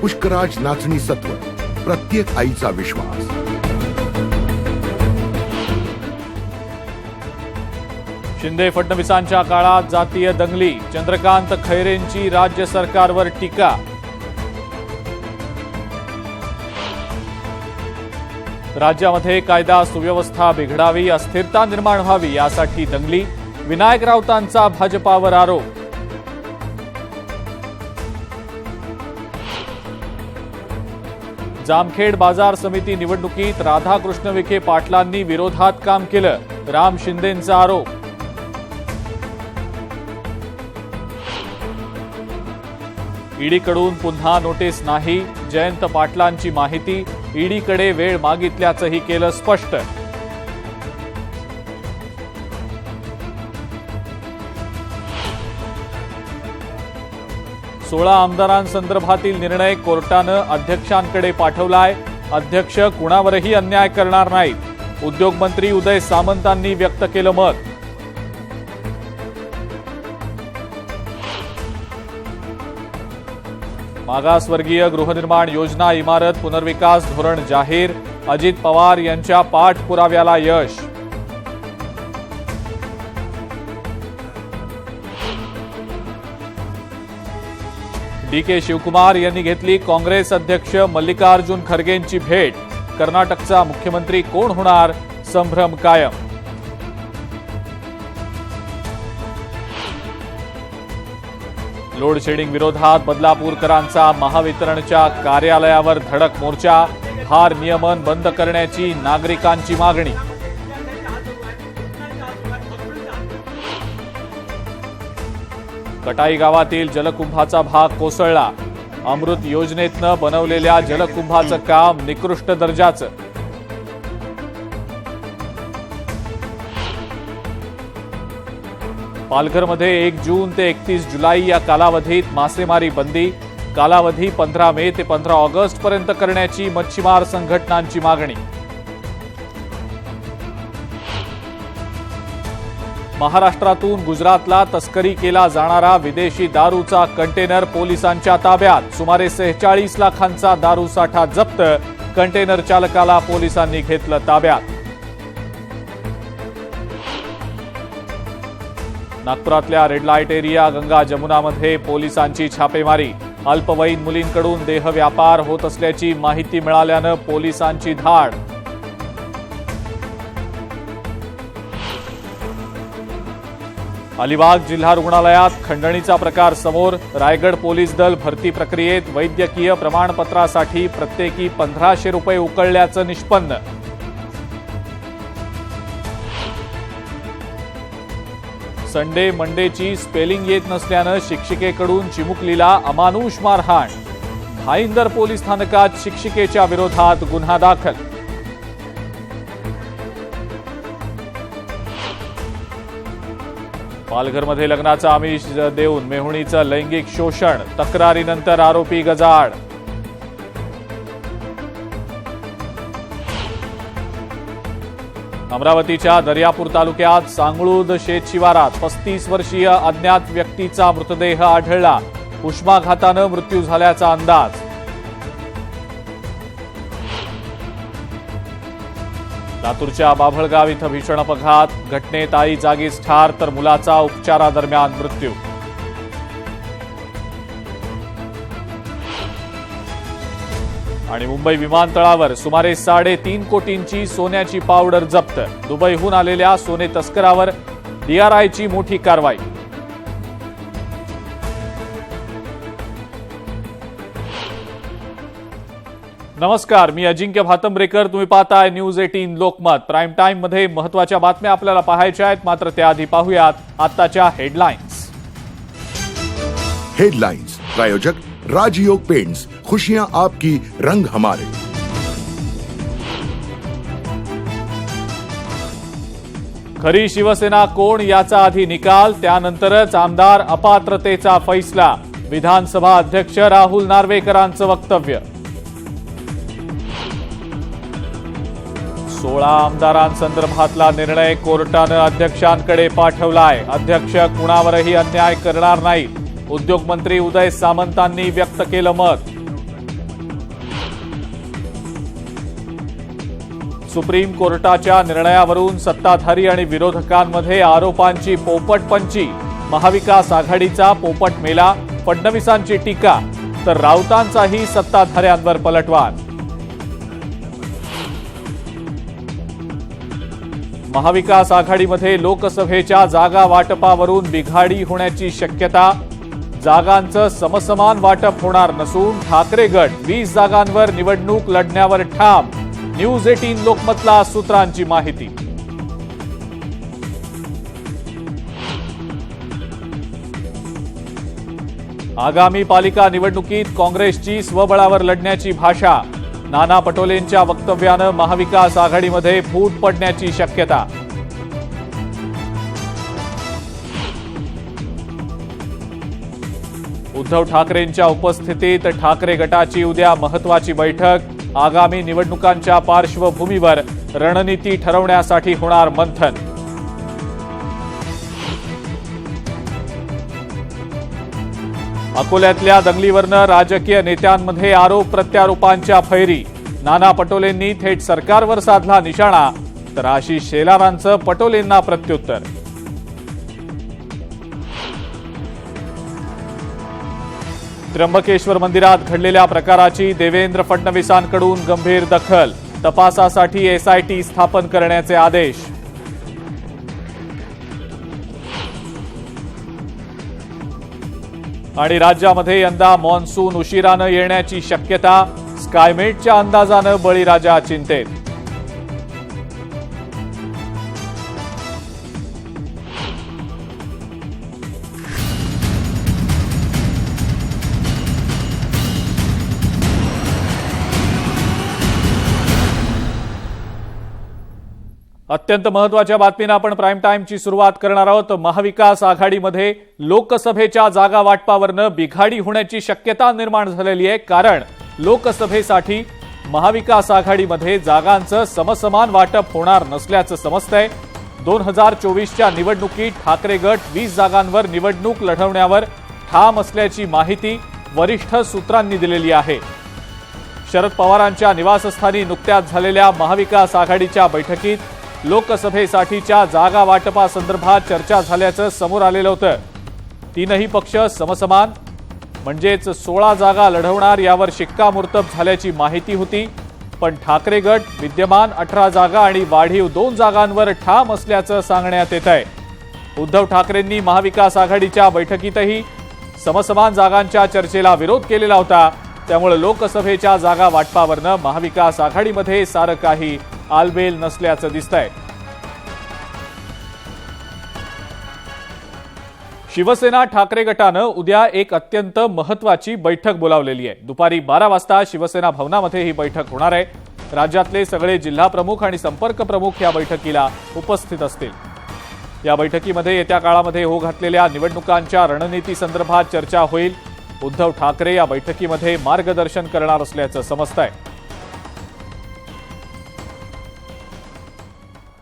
पुष्कराज नाचणी सत्व, प्रत्येक आईचा विश्वास। शिंदे फडणवीसांच्या काळात जातीय दंगली, चंद्रकांत खैरेंची राज्य सरकारवर टीका। राज्यामध्ये कायदा सुव्यवस्था बिघडावी, अस्थिरता निर्माण व्हावी यासाठी दंगली, विनायक राऊतांचा भाजपावर आरोप। जामखेड बाजार समिती निवडणुकीत राधाकृष्ण विखे पाटलांनी विरोधात काम केलं, राम शिंदेंचा आरोप। ईडीकडून पुन्हा नोटीस नाही, जयंत पाटलांची माहिती, ईडीकडे वेळ मागितल्याचंही केलं स्पष्ट। सोळा आमदारांसंदर्भातील निर्णय कोर्टानं अध्यक्षांकडे पाठवलाय, अध्यक्ष कुणावरही अन्याय करणार नाहीत, उद्योगमंत्री उदय सामंतांनी व्यक्त केलं मत। मागासवर्गीय गृहनिर्माण योजना इमारत पुनर्विकास धोरण जाहीर, अजित पवार यांच्या पाठपुराव्याला यश। डी.के. शिवकुमार यांनी घेतली काँग्रेस अध्यक्ष मल्लिकार्जुन खरगेंची भेट, कर्नाटकचा मुख्यमंत्री कोण होणार, संभ्रम कायम। लोड शेडिंग विरोधात बदलापूरकरांचा महावितरणच्या कार्यालयावर धडक मोर्चा, भार नियमन बंद करण्याची नागरिकांची मागणी। कटाई गावातील जलकुंभाचा भाग कोसळला, अमृत योजनेतनं बनवलेल्या जलकुंभाचं काम निकृष्ट दर्जाचं। पालघरमध्ये 1 जून ते 31 जुलै या कालावधीत मासेमारी बंदी, कालावधी 15 मे ते 15 ऑगस्ट पर्यंत करण्याची मच्छीमार संघटनांची मागणी। महाराष्ट्रातून गुजरातला तस्करी केला जाणारा विदेशी दारूचा कंटेनर पोलिसांच्या ताब्यात, सुमारे 46 लाखांचा दारू साठा जप्त, कंटेनर चालकाला पोलिसांनी घेतलं ताब्यात। नागपुरातल्या रेड लाईट एरिया गंगा जमुनामध्ये पोलिसांची छापेमारी, अल्पवयीन मुलींकडून देह व्यापार होत असल्याची माहिती मिळाल्यानं पोलिसांची धाड। अलिबाग जिल्हा रुग्णालयात खंडणीचा प्रकार समोर, रायगड पोलीस दल भरती प्रक्रियेत वैद्यकीय प्रमाणपत्रासाठी प्रत्येकी 1500 रुपये उकळल्याचं निष्पन्न। संडे मंडेची स्पेलिंग येत नसल्यानं शिक्षिकेकडून चिमुकलीला अमानुष मारहाण, भाईंदर पोलीस स्थानकात शिक्षिकेच्या विरोधात गुन्हा दाखल। पालघरमध्ये लग्नाचा आमिष देऊन मेहुणीचं लैंगिक शोषण, तक्रारीनंतर आरोपी गजाआड। अमरावतीच्या दर्यापूर तालुक्यात सांगळूद शेत शिवारात 35 वर्षीय अज्ञात व्यक्तीचा मृतदेह आढळला, उष्माघातानं मृत्यू झाल्याचा अंदाज। लातूरच्या बाभळगाव इथं भीषण अपघात, घटनेत आई जागीच ठार तर मुलाचा उपचारादरम्यान मृत्यू। आणि मुंबई विमानतळावर सुमारे 3.5 कोटींची सोन्याची पावडर जप्त, दुबईहून आलेल्या सोने तस्करावर DRIची मोठी कारवाई। नमस्कार, मी अजिंक्य भातंब्रेकर, तुम्ही पाहताय न्यूज 18 लोकमत। प्राईम टाइम मध्ये महत्त्वाच्या बातम्या आपल्याला पाहायच्या आहेत, मात्र त्याआधी पाहूयात आत्ताच्या हेडलाईन्स। हेडलाइंस प्रायोजक राजयोग पेंट्स, खुशियां आपकी, रंग हमारे। खरी शिवसेना कोण याचा आधी निकाल, त्यानंतरच आमदार अपात्रतेचा फैसला, विधानसभा अध्यक्ष राहुल नार्वेकरांचं वक्तव्य। 16 आमदारांसंदर्भातला निर्णय कोर्टानं अध्यक्षांकडे पाठवलाय, अध्यक्ष कुणावरही अन्याय करणार नाहीत, उद्योगमंत्री उदय सामंतांनी व्यक्त केलं मत। सुप्रीम कोर्टाच्या निर्णयावरून सत्ताधारी आणि विरोधकांमध्ये आरोपांची पोपटपंची। महाविकास आघाडीचा पोपट मेला, फडणवीसांची टीका तर राऊतांचाही सत्ताधाऱ्यांवर पलटवार। महाविकास आघाडीमध्ये लोकसभेच्या जागा वाटपावरून बिघाडी होण्याची शक्यता। जागांचं समसमान वाटप होणार नसून ठाकरे गट 20 जागांवर निवडणूक लढण्यावर ठाम। न्यूज 18 लोकमतला सूत्रांची माहिती। आगामी पालिका निवडणुकीत काँग्रेसची स्वबळावर लढण्याची भाषा। नाना पटोलेंच्या वक्तव्यानं महाविकास आघाडीमध्ये फूट पडण्याची शक्यता। उद्धव ठाकरेंच्या उपस्थितीत ठाकरे गटाची उद्या महत्त्वाची बैठक। आगामी निवडणुकांच्या पार्श्वभूमीवर रणनीती ठरवण्यासाठी होणार मंथन। अकोल्यातल्या दंगलीवरनं राजकीय नेत्यांमध्ये आरोप प्रत्यारोपांच्या फैरी। नाना पटोलेंनी थेट सरकारवर साधला निशाणा, तर आशिष शेलारांचं पटोलेंना प्रत्युत्तर। त्र्यंबकेश्वर मंदिरात घडलेल्या प्रकाराची देवेंद्र फडणवीसांकडून गंभीर दखल। तपासासाठी एसआयटी स्थापन करण्याचे आदेश। आणि राज्यामध्ये यंदा मॉन्सून उशिरानं येण्याची शक्यता। स्कायमेटच्या अंदाजानं बळीराजा चिंतेत। अत्यंत महत्त्वाच्या बातमीनं आपण प्राईम टाइमची सुरुवात करणार आहोत। महाविकास आघाडीमध्ये लोकसभेच्या जागा वाटपावरनं बिघाडी होण्याची शक्यता निर्माण झालेली आहे, कारण लोकसभेसाठी महाविकास आघाडीमध्ये जागांचं समसमान वाटप होणार नसल्याचं समजतंय। 2024च्या निवडणुकीत ठाकरे गट 20 जागांवर निवडणूक लढवण्यावर ठाम असल्याची माहिती वरिष्ठ सूत्रांनी दिलेली आहे। शरद पवारांच्या निवासस्थानी नुकत्याच झालेल्या महाविकास आघाडीच्या बैठकीत लोकसभेसाठीच्या जागा वाटपासंदर्भात चर्चा झाल्याचं समोर आलेलं होतं। तीनही पक्ष समसमान म्हणजेच 16 जागा लढवणार यावर शिक्कामोर्तब झाल्याची माहिती होती, पण ठाकरे गट विद्यमान 18 जागा आणि वाढीव 2 जागांवर ठाम असल्याचं सांगण्यात येत आहे। उद्धव ठाकरेंनी महाविकास आघाडीच्या बैठकीतही समसमान जागांच्या चर्चेला विरोध केलेला होता, त्यामुळे लोकसभेच्या जागा वाटपावरनं महाविकास आघाडीमध्ये सारं काही आलबेल नसल्याचं दिसतंय। शिवसेना ठाकरे गटानं उद्या एक अत्यंत महत्त्वाची बैठक बोलावलेली आहे। दुपारी 12 वाजता शिवसेना भवनामध्ये ही बैठक होणार आहे। राज्यातले सगळे जिल्हा प्रमुख आणि संपर्क प्रमुख या बैठकीला उपस्थित असतील। या बैठकीमध्ये येत्या काळामध्ये होऊ घातलेल्या निवडणुकांच्या रणनीती संदर्भात चर्चा होईल। उद्धव ठाकरे या बैठकीमध्ये मार्गदर्शन करणार असल्याचं समजतंय।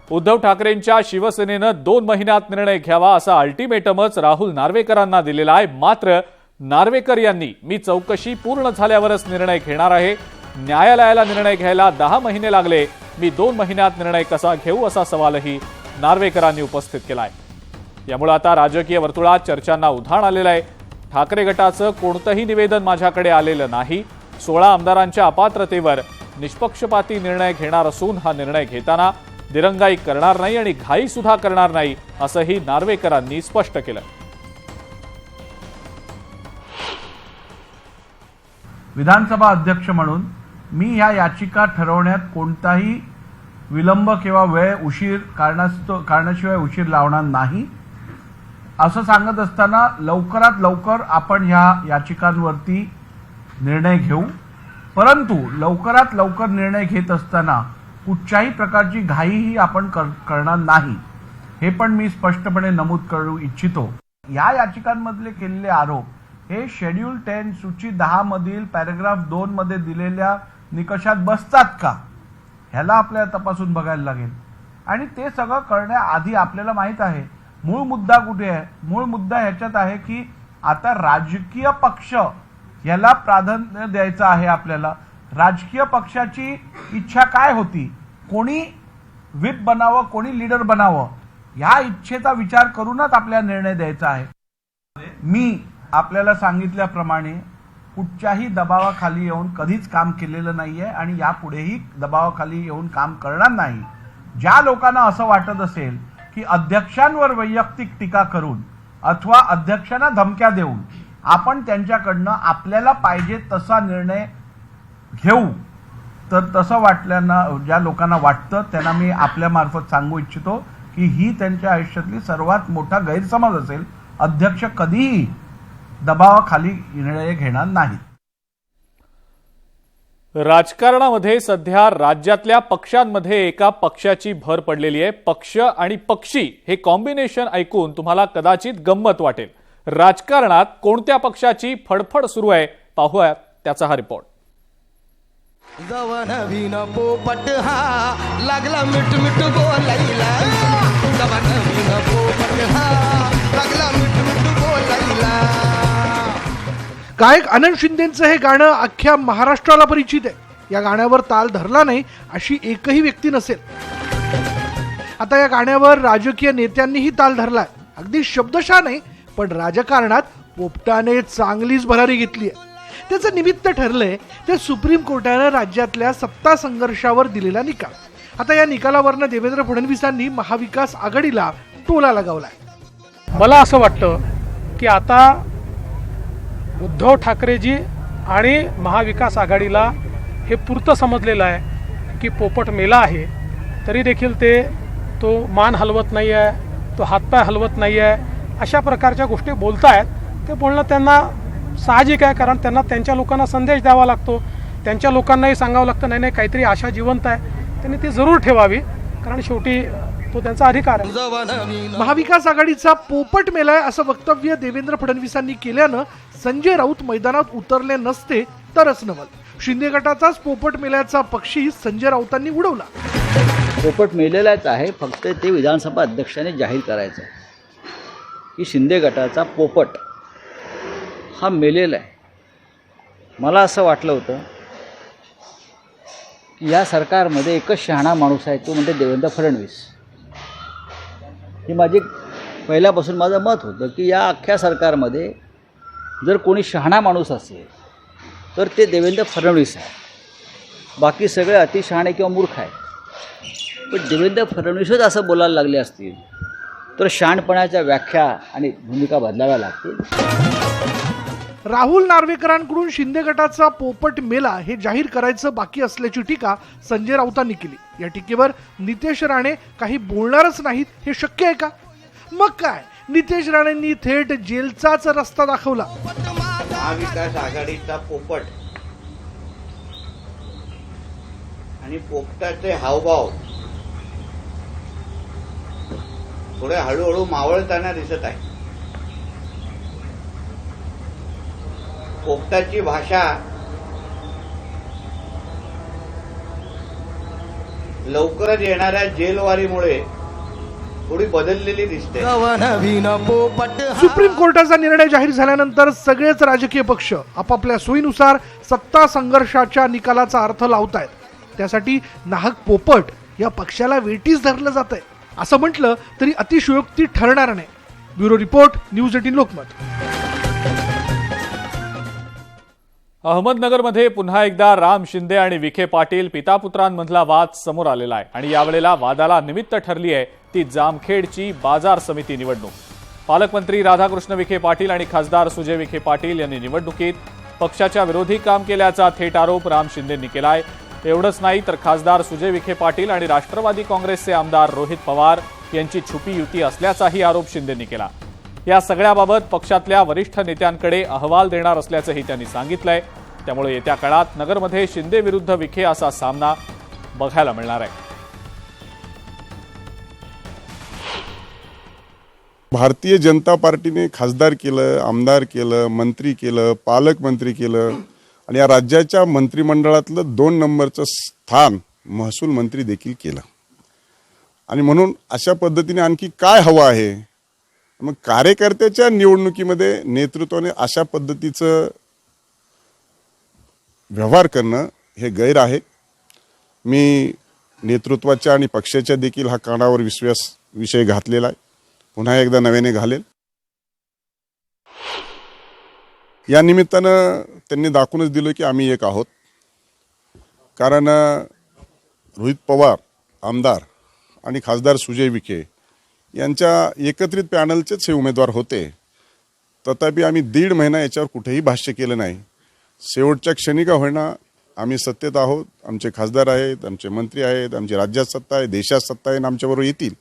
उद्धव ठाकरेंच्या शिवसेनेनं 2 महिन्यात निर्णय घ्यावा असा अल्टिमेटमच राहुल नार्वेकरांना दिलेला आहे। मात्र नार्वेकर यांनी मी चौकशी पूर्ण झाल्यावरच निर्णय घेणार आहे, न्यायालयाला निर्णय घ्यायला 10 महिने लागले, मी 2 महिन्यात निर्णय कसा घेऊ असा सवालही नार्वेकरांनी उपस्थित केलाय। यामुळे आता राजकीय वर्तुळात चर्चांना उधाण आलेलं आहे। ठाकरे गटाचं कोणतंही निवेदन माझ्याकडे आलेलं नाही। 16 आमदारांच्या अपात्रतेवर निष्पक्षपाती निर्णय घेणार असून हा निर्णय घेताना दिरंगाई करणार नाही आणि घाई सुद्धा करणार नाही असंही नार्वेकरांनी स्पष्ट केलं। विधानसभा अध्यक्ष म्हणून मी या याचिका ठरवण्यात कोणताही विलंब किंवा उशीर कारणाशिवाय उशीर लावणार नाही असं सांगत असताना लवकरात लवकर आपण ह्या याचिकांवरती निर्णय घेऊ, परंतु लवकरात लवकर निर्णय घेत असताना कुठच्याही प्रकारची घाईही आपण करणार नाही, हे पण मी स्पष्टपणे नमूद करू इच्छितो। या याचिकांमधले केलेले आरोप हे शेड्यूल 10 सूची 10 मधील पॅराग्राफ 2 मध्ये दिलेल्या निकषात बसतात का, ह्याला आपल्याला तपासून बघायला लागेल। आणि ते सगळं करण्याआधी आपल्याला माहित आहे मूळ मुद्दा कुठे आहे। मूळ मुद्दा ह्याच्यात आहे की आता राजकीय पक्ष याला प्राधान्य द्यायचं आहे। आपल्याला राजकीय पक्षाची इच्छा काय होती, कोणी व्हिप बनावं, कोणी लीडर बनावं, ह्या इच्छेचा विचार करूनच आपल्याला निर्णय द्यायचा आहे. मी आपल्याला सांगितल्याप्रमाणे कुठच्याही दबावाखाली येऊन कधीच काम केलेलं नाहीये आणि यापुढेही दबावाखाली येऊन काम करणार नाही. ज्या लोकांना असं वाटत असेल की अध्यक्षांवर वैयक्तिक टीका करून अथवा अध्यक्षांना धमक्या देऊन आपण त्यांच्याकडनं आपल्याला पाहिजे तसा निर्णय घेऊ, तर तसं वाटल्यानं ज्या लोकांना वाटतं त्यांना मी आपल्यामार्फत सांगू इच्छितो की ही त्यांच्या आयुष्यातली सर्वात मोठा गैरसमज असेल. अध्यक्ष कधीही दबावाखाली निर्णय घेणार नाहीत. राजकारणामध्ये सध्या राज्यातल्या पक्षांमध्ये एका पक्षाची भर पडलेली आहे. पक्ष आणि पक्षी हे कॉम्बिनेशन ऐकून तुम्हाला कदाचित गंमत वाटेल. राजकारणात कोणत्या पक्षाची फडफड सुरू आहे पाहूयात त्याचा हा रिपोर्ट. नवीन पोपट हा लागला मिठ मिठ बोलायला, नवीन पोपट हा लागला मिठ मिठ बोलायला. गायक आनंद शिंदेंचं हे गाणं अख्ख्या महाराष्ट्राला परिचित आहे. या गाण्यावर ताल धरला नाही अशी एकही व्यक्ती नसेल. आता या गाण्यावर राजकीय नेत्यांनीही ताल धरलाय. अगदी शब्दशः नाही, पण राजकारणात पोपटाने चांगलीच भरारी घेतली आहे. त्याचं निमित्त ठरलंय ते सुप्रीम कोर्टानं राज्यातल्या सत्ता संघर्षावर दिलेला निकाल. आता या निकालावरनं देवेंद्र फडणवीसांनी महाविकास आघाडीला टोला लगावलाय. मला असं वाटतं की आता उद्धव ठाकरेजी आणि महाविकास आघाडीला हे पुरतं समजलेलं आहे की पोपट मेला आहे, तरी देखील तो मान हलवत नाही आहे, तो हातपाय हलवत नाही आहे, अशा प्रकारच्या गोष्टी बोलतायत. ते बोलणं त्यांना साहजिक आहे, कारण त्यांना त्यांच्या लोकांना संदेश द्यावा लागतो. त्यांच्या लोकांनाही सांगावं लागतं नाही नाही काहीतरी आशा जिवंत आहे, त्यांनी ती जरूर ठेवावी, कारण शेवटी तो त्यांचा अधिकार आहे. महाविकास आघाडीचा पोपट मेलाय असं वक्तव्य देवेंद्र फडणवीसांनी केल्यानं संजय राऊत मैदानात उतरले नसते तरच नवल. शिंदे गटाचाच पोपट मेल्याचा पक्षी संजय राऊतांनी उडवला. पोपट मेलेलाच आहे, फक्त ते विधानसभा अध्यक्षाने जाहीर करायचं की शिंदे गटाचा पोपट हा मेलेला आहे. मला असं वाटलं होतं की या सरकारमध्ये एकच शहाणा माणूस आहे, तो म्हणजे देवेंद्र फडणवीस. हे पहिल्यापासून माझं मत होतं की या अख्ख्या सरकारमध्ये जर कोणी शहाणा माणूस असेल तर ते देवेंद्र फडणवीस आहे. बाकी सगळे अतिशहाणे किंवा मूर्ख आहे. पण देवेंद्र फडणवीसच असं बोलायला लागले असतील तर शहाणपणाच्या व्याख्या आणि भूमिका बदलाव्या लागतील. राहुल नार्वेकरांकडून शिंदे गटाचा पोपट मेला हे जाहीर करायचं बाकी असल्याची टीका संजय राऊतांनी केली. या टीकेवर नितेश राणे काही बोलणारच नाहीत हे शक्य आहे का? मग काय, नितेश राणेंनी थेट जेलचाच रस्ता दाखवला. महाविकास आघाडीचा पोपट आणि पोपटाचे हावभाव थोडे हळूहळू मावळताना दिसत आहे. पोपटाची भाषा लवकरच येणाऱ्या जेलवारीमुळे थोडी बदललेली दिसते. सुप्रीम कोर्टाचा निर्णय जाहीर झाल्यानंतर सगळेच राजकीय पक्ष आपापल्या सोयीनुसार सत्ता संघर्षाच्या निकालाचा अर्थ लावतायत. त्यासाठी नाहक पोपट या पक्षाला वेठीस धरलं जात आहे असं म्हटलं तरी अतिशयोक्ती ठरणार नाही. Bureau report, news 18 Lokmat. अहमदनगरमध्ये पुन्हा एकदा राम शिंदे आणि विखे पाटील पितापुत्रांमधला वाद समोर आलेला आहे आणि यावेळेला वादाला निमित्त ठरली आहे ती जामखेडची बाजार समिती निवडणूक. पालकमंत्री राधाकृष्ण विखे पाटील आणि खासदार सुजय विखे पाटील यांनी निवडणुकीत पक्षाच्या विरोधी काम केल्याचा थेट आरोप राम शिंदेंनी केलाय. एवढंच नाही तर खासदार सुजय विखे पाटील आणि राष्ट्रवादी काँग्रेसचे आमदार रोहित पवार यांची छुपी युती असल्याचाही आरोप शिंदेंनी केला. या सगळ्याबाबत पक्षातल्या वरिष्ठ नेत्यांकडे अहवाल देणार असल्याचंही त्यांनी सांगितलंय. त्यामुळे येत्या काळात नगरमध्ये शिंदे विरुद्ध विखे असा सामना बघायला मिळणार आहे. भारतीय जनता पार्टीने खासदार केलं, आमदार केलं, मंत्री केलं, पालकमंत्री केलं आणि या राज्याच्या मंत्रिमंडळातलं 2 नंबरचं स्थान महसूल मंत्री देखील केलं. आणि म्हणून अशा पद्धतीने आणखी काय हवं आहे? मग कार्यकर्त्याच्या निवडणुकीमध्ये नेतृत्वाने अशा पद्धतीचं व्यवहार करणं हे गैर आहे. मी नेतृत्वाच्या आणि पक्षाच्या देखील हा कानावर विषय घातलेला आहे. पुन्हा एकदा नव्याने घालेल. या निमित्तानं त्यांनी दाखवूनच दिलं की आम्ही एक आहोत. कारण रोहित पवार आमदार आणि खासदार सुजय विखे यांच्या एकत्रित पॅनलचेच हे उमेदवार होते. तथापि आम्ही 1.5 महिना याच्यावर कुठेही भाष्य केलं नाही. शेवटच्या क्षणी का होईना आम्ही सत्तेत आहोत. आमचे खासदार आहेत, आमचे मंत्री आहेत, आमची राज्यात सत्ता आहे, देशात सत्ता आहे आणि आमच्याबरोबर येतील.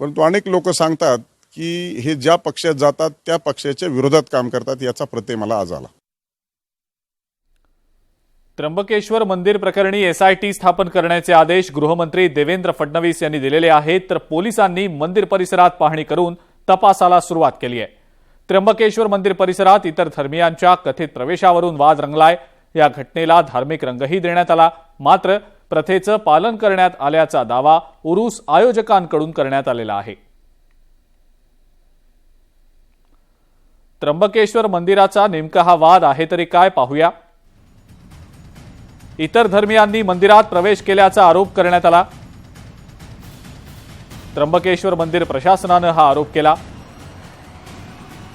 परंतु अनेक लोक सांगतात की हे ज्या पक्षात जातात त्या पक्षाच्या विरोधात काम करतात. याचा प्रत्यय मला आज आला. त्र्यंबकेश्वर मंदिर प्रकरणी एसआयटी स्थापन करण्याचे आदेश गृहमंत्री देवेंद्र फडणवीस यांनी दिलेले आहेत. तर पोलिसांनी मंदिर परिसरात पाहणी करून तपासाला सुरुवात केली आहे. त्र्यंबकेश्वर मंदिर परिसरात इतर धर्मियांच्या कथित प्रवेशावरून वाद रंगलाय. या घटनेला धार्मिक रंगही देण्यात आला. मात्र प्रथेचं पालन करण्यात आल्याचा दावा उरूस आयोजकांकडून करण्यात आलेला आहे. त्र्यंबकेश्वर मंदिराचा नेमका हा वाद आहे तरी काय पाहूया. इतर धर्मियांनी मंदिरात प्रवेश केल्याचा आरोप करण्यात आला. त्र्यंबकेश्वर मंदिर प्रशासनानं हा आरोप केला.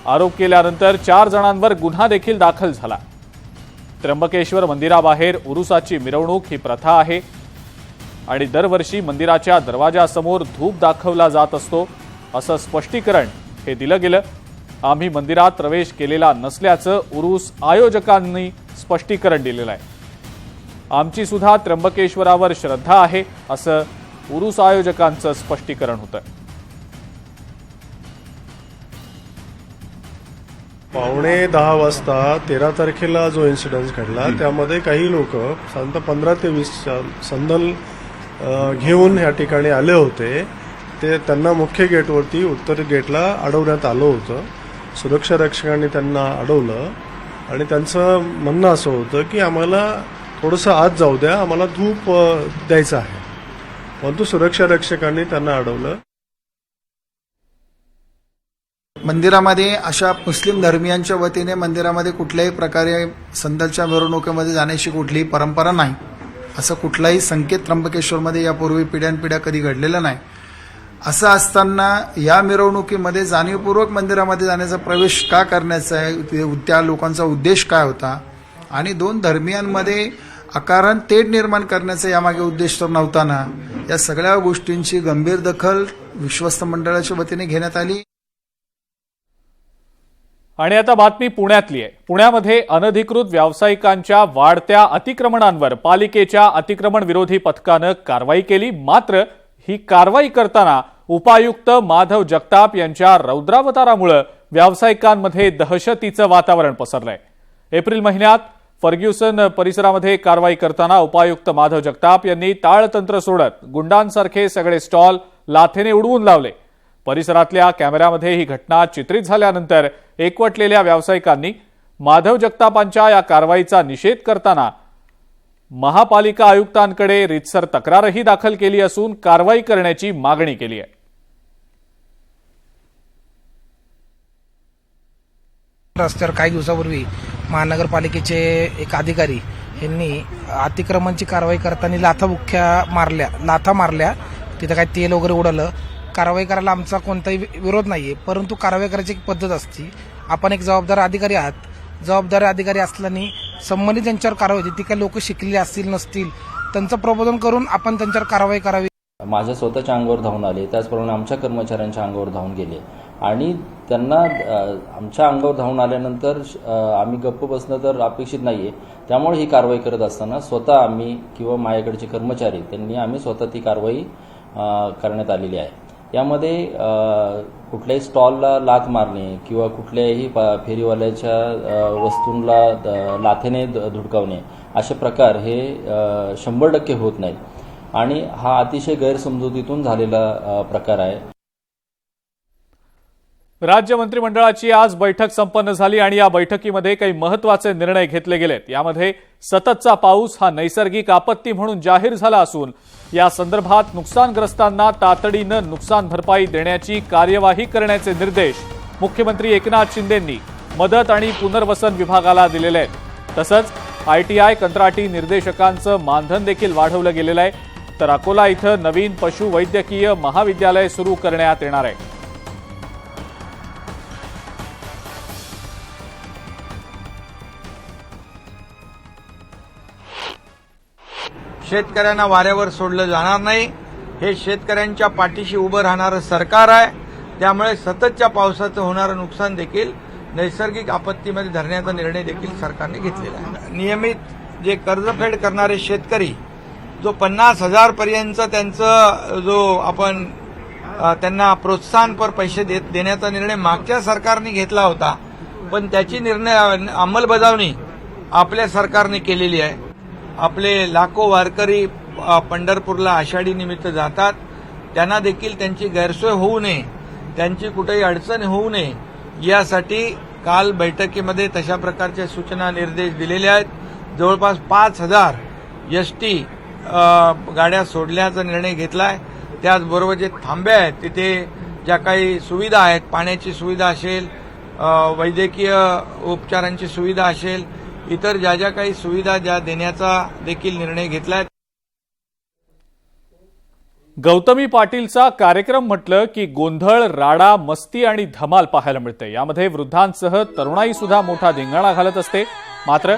आरोप केल्यानंतर 4 जणांवर गुन्हा देखील दाखल झाला. त्र्यंबकेश्वर मंदिराबाहेर उरुसाची मिरवणूक ही प्रथा आहे आणि दरवर्षी मंदिराच्या दरवाजासमोर धूप दाखवला जात असतो असं स्पष्टीकरण हे दिलं गेलं. आम्ही मंदिरात प्रवेश केलेला नसल्याचं उरूस आयोजकांनी स्पष्टीकरण दिलेलं आहे. आमची सुद्धा त्र्यंबकेश्वरावर श्रद्धा आहे असं उरूस आयोजकांचं स्पष्टीकरण होतं. 9:15 वाजता 13 तारखेला जो इन्सिडन्स घडला त्यामध्ये काही लोक साधारणतः 15 ते 20 संदल घेऊन या ठिकाणी आले होते. ते त्यांना मुख्य गेटवरती उत्तर गेटला अडवण्यात आलं होतं. सुरक्षा रक्षकांनी त्यांना अडवलं आणि त्यांचं म्हणणं असं होतं की आम्हाला थोडंसं आत जाऊ द्या, आम्हाला धूप द्यायचा आहे. परंतु सुरक्षा रक्षकांनी त्यांना अडवलं. मंदिरामध्ये अशा मुस्लिम धर्मियांच्या वतीने मंदिरामध्ये कुठल्याही प्रकारे संदलच्या मिरवणुकीमध्ये जाण्याची कुठलीही परंपरा नाही. असं कुठलाही संकेत त्र्यंबकेश्वरमध्ये यापूर्वी पिढ्यानपिढ्या कधी घडलेला नाही. असं असताना या मिरवणुकीमध्ये जाणीवपूर्वक मंदिरामध्ये जाण्याचा प्रवेश का करण्याचा आहे, त्या लोकांचा उद्देश काय होता आणि 2 धर्मियांमध्ये अकारण तेढ निर्माण करण्याचा यामागे उद्देश तर नव्हता ना. या सगळ्या गोष्टींची गंभीर दखल विश्वस्त मंडळाच्या वतीने घेण्यात आली. आणि आता बातमी पुण्यातली आहे. पुण्यामध्ये अनधिकृत व्यावसायिकांच्या वाढत्या अतिक्रमणांवर पालिकेच्या अतिक्रमण विरोधी पथकानं कारवाई केली. मात्र ही कारवाई करताना उपायुक्त माधव जगताप यांच्या रौद्रावतारामुळे व्यावसायिकांमध्ये दहशतीचं वातावरण पसरलंय. एप्रिल महिन्यात फर्ग्युसन परिसरामध्ये कारवाई करताना उपायुक्त माधव जगताप यांनी टाळतंत्र सोडत गुंडांसारखे सगळे स्टॉल लाथेने उडवून लावले. परिसरातल्या कॅमेऱ्यामध्ये ही घटना चित्रित झाल्यानंतर एकवटलेल्या व्यावसायिकांनी माधव जगतापांच्या या कारवाईचा निषेध करताना महापालिका आयुक्तांकडे रीतसर तक्रारही दाखल केली असून कारवाई करण्याची मागणी केली आहे. रस्त्यावर काही दिवसापूर्वी महानगरपालिकेचे एक अधिकारी यांनी अतिक्रमणची कारवाई करताना लाथा मारल्या. तिथं काही तेल वगैरे उडवलं. कारवाई करायला आमचा कोणताही विरोध नाहीये, परंतु कारवाई करायची एक पद्धत असते. आपण एक जबाबदार अधिकारी आहात. जबाबदार अधिकारी असल्याने संबंधित ज्यांच्यावर कारवाई होती ती काही लोक शिकलेली असतील नसतील त्यांचं प्रबोधन करून आपण त्यांच्यावर कारवाई करावी. माझ्या स्वतःच्या अंगावर धावून आले, त्याचप्रमाणे आमच्या कर्मचाऱ्यांच्या अंगावर धावून गेले आणि त्यांना आमच्या अंगावर धावून आल्यानंतर आम्ही गप्प बसणं तर अपेक्षित नाहीये. त्यामुळे ही कारवाई करत असताना स्वतः आम्ही किंवा माझ्याकडचे कर्मचारी आम्ही स्वतः ती कारवाई करण्यात आलेली आहे. यामध्ये कुठल्याही स्टॉलला लाथ मारणे किंवा कुठल्याही फेरीवाल्याच्या वस्तूंना लाथेने धुडकावणे असे प्रकार हे 100% होत नाहीत आणि हा अतिशय गैरसमजुतीतून झालेला प्रकार आहे. राज्य मंत्रिमंडळाची आज बैठक संपन्न झाली आणि या बैठकीमध्ये काही महत्त्वाचे निर्णय घेतले गेलेत. यामध्ये सततचा पाऊस हा नैसर्गिक आपत्ती म्हणून जाहीर झाला असून या संदर्भात नुकसानग्रस्तांना तातडीनं नुकसान भरपाई देण्याची कार्यवाही करण्याचे निर्देश मुख्यमंत्री एकनाथ शिंदेंनी मदत आणि पुनर्वसन विभागाला दिलेले आहेत. तसंच ITI कंत्राटी निर्देशकांचं मानधन देखील वाढवलं गेलेलं आहे. तर अकोला इथं नवीन पशुवैद्यकीय महाविद्यालय सुरू करण्यात येणार आहे. शेतकऱ्यांना वाऱ्यावर सोडलं जाणार नाही. हे शेतकऱ्यांच्या पाठीशी उभं राहणारं सरकार आहे. त्यामुळे सततच्या पावसाचं होणारं नुकसान देखील नैसर्गिक आपत्तीमध्ये धरण्याचा निर्णय देखील सरकारने घेतलेला आहे. नियमित जे कर्जफेड करणारे शेतकरी जो 50,000 पर्यंत त्यांचं जो आपण त्यांना प्रोत्साहनपर पैसे देण्याचा निर्णय मागच्या सरकारने घेतला होता, पण त्याची अंमलबजावणी आपल्या सरकारने केलेली आहे. आपले लाखो वारकरी पंढरपूरला आषाढी निमित्त जातात. त्यांना देखील त्यांची गैरसोय होऊ नये, त्यांची कुठेही अडचण होऊ नये यासाठी काल बैठकीमध्ये तशा प्रकारच्या सूचना निर्देश दिलेले आहेत. जवळपास 5,000 एसटी गाड्या सोडण्याचा निर्णय घेतला आहे. त्याचबरोबर जे थांबे आहेत तिथे ज्या काही सुविधा आहेत, पाण्याची सुविधा असेल, वैद्यकीय उपचारांची सुविधा असेल, इतर ज्या ज्या काही सुविधा ज्या देण्याचा देखील निर्णय घेतला आहे. गौतमी पाटीलचा कार्यक्रम म्हटलं की गोंधळ, राडा, मस्ती आणि धमाल पाहायला मिळते. यामध्ये वृद्धांसह तरुणाई सुद्धा मोठा धिंगाणा घालत असते. मात्र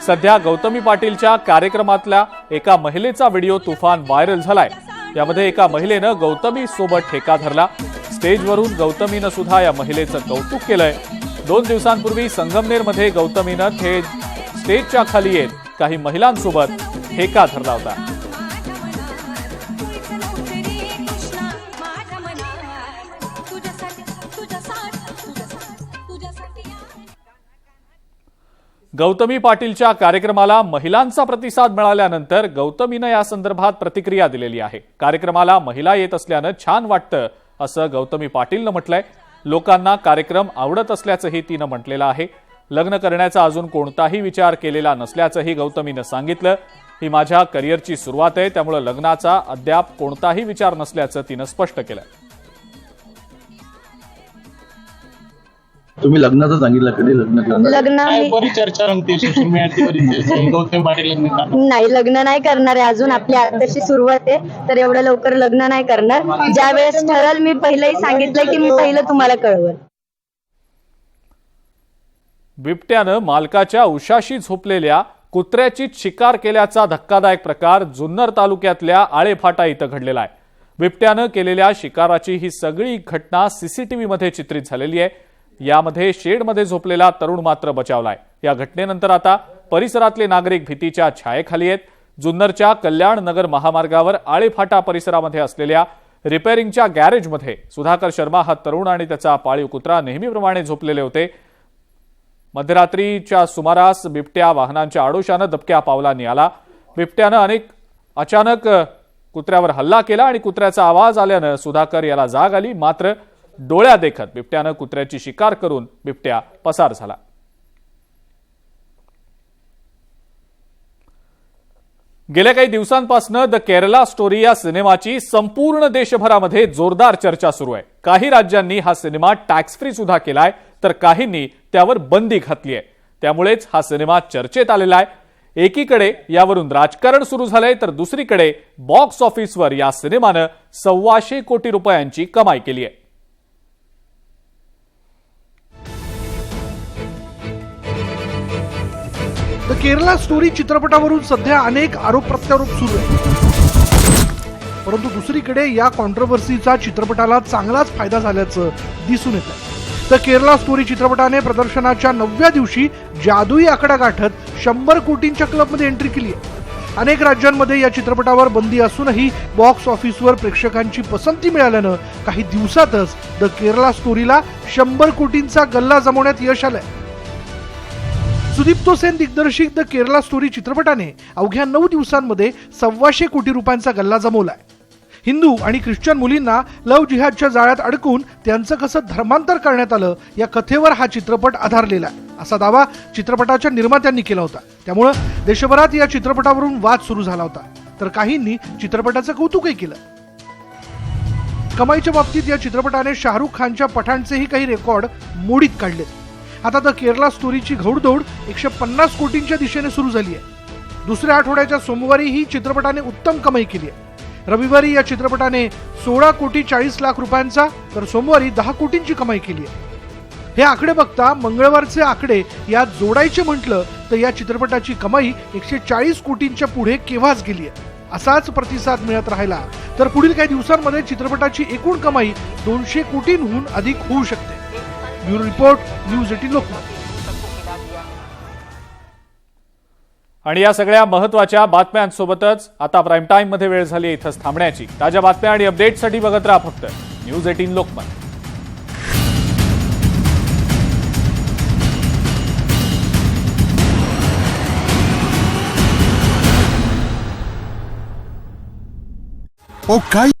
सध्या गौतमी पाटीलच्या कार्यक्रमातल्या एका महिलेचा व्हिडिओ तुफान व्हायरल झालाय. यामध्ये एका महिलेनं गौतमी सोबत ठेका धरला. स्टेजवरून गौतमीनं सुद्धा या महिलेचं कौतुक केलंय. 2 दिवसांपूर्वी संगमनेरमध्ये गौतमीनं थेट स्टेजच्या खाली येत काही महिलांसोबत ठेका धरला होता. गौतमी पाटीलच्या कार्यक्रमाला महिलांचा प्रतिसाद मिळाल्यानंतर गौतमीनं या संदर्भात प्रतिक्रिया दिलेली आहे. कार्यक्रमाला महिला येत असल्यानं छान वाटतं असं गौतमी पाटीलनं म्हटलंय. लोकांना कार्यक्रम आवडत असल्याचंही तिनं म्हटलेलं आहे. लग्न करण्याचा अजून कोणताही विचार केलेला नसल्याचंही गौतमीनं सांगितलं. ही माझ्या करिअरची सुरुवात आहे, त्यामुळे लग्नाचा अद्याप कोणताही विचार नसल्याचं तिनं स्पष्ट केलं. तुम्ही लग्नाचं सांगितलं, कधी लग्न चर्चा नाही, लग्न नाही करणार आहे अजून. आपली आताची सुरुवात आहे, तर एवढं लवकर लग्न नाही करणार. ज्या वेळेस ठरल मी पहिलेही सांगितलं की मी पहिलं तुम्हाला कळवल. बिबट्यानं मालकाच्या उशाशी झोपलेल्या कुत्र्याची शिकार केल्याचा धक्कादायक प्रकार जुन्नर तालुक्यातल्या आळेफाटा इथं घडलेला आहे. बिबट्यानं केलेल्या शिकाराची ही सगळी घटना सीसीटीव्हीमध्ये चित्रित झालेली आहे. यामध्ये शेडमध्ये झोपलेला तरुण मात्र बचावलाय. या घटनेनंतर आता परिसरातले नागरिक भीतीच्या छायेखाली आहेत. जुन्नरच्या कल्याण नगर महामार्गावर आळेफाटा परिसरामध्ये असलेल्या रिपेअरिंगच्या गॅरेजमध्ये सुधाकर शर्मा हा तरुण आणि त्याचा पाळीव कुत्रा नेहमीप्रमाणे झोपलेले होते. मध्यरात्रीच्या सुमारास बिबट्या वाहनांच्या आडोशानं दबक्या पावलांनी आला. बिबट्यानं अचानक कुत्र्यावर हल्ला केला आणि कुत्र्याचा आवाज आल्यानं सुधाकर याला जाग आली. मात्र डोळ्या देखत बिबट्यानं कुत्र्याची शिकार करून बिबट्या पसार झाला. गेल्या काही दिवसांपासून द केरला स्टोरी या सिनेमाची संपूर्ण देशभरामध्ये जोरदार चर्चा सुरू आहे. काही राज्यांनी हा सिनेमा टॅक्स फ्री सुद्धा केलाय, तर काहींनी त्यावर बंदी घातली आहे. त्यामुळेच हा सिनेमा चर्चेत आलेला आहे. एकीकडे यावरून राजकारण सुरू झालंय, तर दुसरीकडे बॉक्स ऑफिसवर या सिनेमानं 125 कोटी रुपयांची कमाई केली आहे. द केरला स्टोरी चित्रपटावरून सध्या अनेक आरोप प्रत्यारोप सुरू आहेत. परंतु दुसरीकडे या कॉन्ट्रोवर्सीचा चित्रपटाला चांगलाच फायदा झाल्याचं दिसून येतं. द केरला स्टोरी चित्रपटाने प्रदर्शनाच्या 9व्या दिवशी जादुई आकडा गाठत 100 कोटींच्या क्लबमध्ये एंट्री केली आहे. अनेक राज्यांमध्ये या चित्रपटावर बंदी असूनही बॉक्स ऑफिसवर प्रेक्षकांची पसंती मिळाल्यानं काही दिवसातच द केरला स्टोरीला 100 कोटींचा गल्ला जमवण्यात यश आलंय. सुदीप्तो सेन दिग्दर्शित द केरला स्टोरी चित्रपटाने अवघ्या 9 दिवसांमध्ये 125 कोटी रुपयांचा गल्ला जमवलाय. हिंदू आणि ख्रिश्चन मुलींना लव्ह जिहादच्या जाळ्यात अडकून त्यांचं कसं धर्मांतर करण्यात आलं या कथेवर हा चित्रपट आधारलेला आहे, असा दावा चित्रपटाच्या निर्मात्यांनी केला होता. त्यामुळे देशभरात या चित्रपटावरून वाद सुरू झाला होता, तर काहींनी चित्रपटाचं कौतुकही केलं. कमाईच्या बाबतीत या चित्रपटाने शाहरुख खानच्या पठाणचेही काही रेकॉर्ड मोडीत काढले. आता द केरला स्टोरीची घौडदौड 150 कोटींच्या दिशेने सुरू झाली आहे. दुसऱ्या आठवड्याच्या सोमवारी ही चित्रपटाने उत्तम कमाई केली आहे. रविवारी या चित्रपटाने 16 कोटी 40 लाख रुपयांचा तर सोमवारी 10 कोटींची कमाई केली आहे. हे आकडे बघता मंगळवारचे आकडे यात जोडायचे म्हटलं तर या चित्रपटाची कमाई 140 कोटींच्या पुढे केव्हाच गेली आहे. असाच प्रतिसाद मिळत राहिला तर पुढील काही दिवसांमध्ये चित्रपटाची एकूण कमाई 200 कोटींहून अधिक होऊ शकते. Bureau report, news 18 Lokmat. आणि या सगळ्या महत्त्वाच्या बातम्यांसोबतच आता प्राईम टाइम मध्ये वेळ झाली इथंच थांबण्याची. ताज्या बातम्या आणि अपडेटसाठी बघत राहा फक्त न्यूज 18 लोकमत. ओ काय